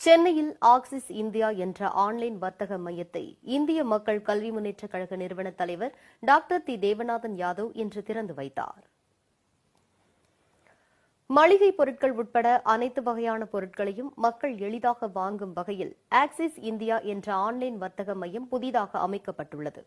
சென்னையில் axis India என்ற online வர்த்தக மையத்தை இந்திய மக்கள் கல்வி முன்னேற்றக் கழக நிறுவன தலைவர் டாக்டர் தி தேவநாதன் யாதவ் இன்று திறந்து வைத்தார். மளிகை பொருட்கள் உட்பட அனைத்து வகையான பொருட்களையும் மக்கள் எளிதாக வாங்கும் வகையில் ஆக்சிஸ் இந்தியா என்ற ஆன்லைன் வர்த்தக மையம் புதிதாக அமைக்கப்பட்டுள்ளது.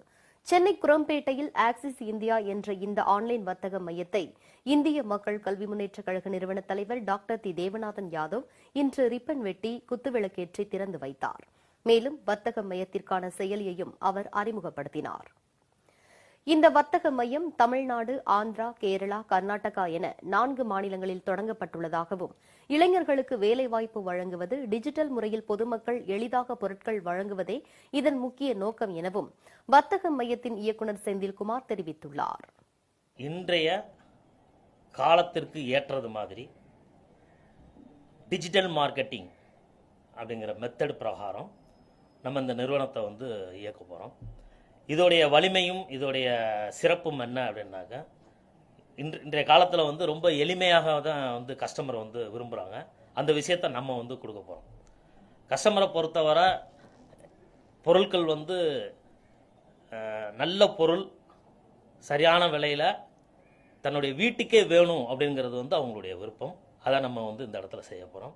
சென்னை குரம்பேட்டையில் ஆக்சிஸ் இந்தியா என்ற இந்த ஆன்லைன் வர்த்தக மையத்தை இந்திய மக்கள் கல்வி முன்னேற்றக் கழக நிறுவன தலைவர் டாக்டர் தி தேவநாதன் யாதவ் இன்று ரிப்பன் வெட்டி குத்துவிளக்கேற்றி திறந்து வைத்தார். மேலும் வர்த்தக மையத்திற்கான செயலியையும் அவர் அறிமுகப்படுத்தினார். இந்த வர்த்தக மையம் தமிழ்நாடு, ஆந்திரா, கேரளா, கர்நாடகா என 4 மாநிலங்களில் தொடங்கப்பட்டுள்ளதாகவும் இளைஞர்களுக்கு வேலைவாய்ப்பு வழங்குவது, டிஜிட்டல் முறையில் பொதுமக்கள் எளிதாக பொருட்கள் வழங்குவதே இதன் முக்கிய நோக்கம் எனவும் வர்த்தக மையத்தின் இயக்குநர் செந்தில்குமார் தெரிவித்துள்ளார். இன்றைய காலத்திற்கு ஏற்றது மாதிரி டிஜிட்டல் மார்க்கெட்டிங் அப்படிங்கிற மெத்தட் பிரகாரம் நம்ம இந்த நிறுவனத்தை இயக்க போகிறோம். இதோடைய வலிமையும் இதோடைய சிறப்பும் என்ன அப்படின்னாக்கா, இன்றைய காலத்தில் ரொம்ப எளிமையாக தான் கஸ்டமர் விரும்புகிறாங்க. அந்த விஷயத்தை நம்ம கொடுக்க போகிறோம். கஸ்டமரை பொறுத்தவரை பொருட்கள் நல்ல பொருள் சரியான விலையில் தன்னுடைய வீட்டுக்கே வேணும் அப்படிங்கிறது அவங்களுடைய விருப்பம். அதை நம்ம இந்த இடத்துல செய்ய போகிறோம்.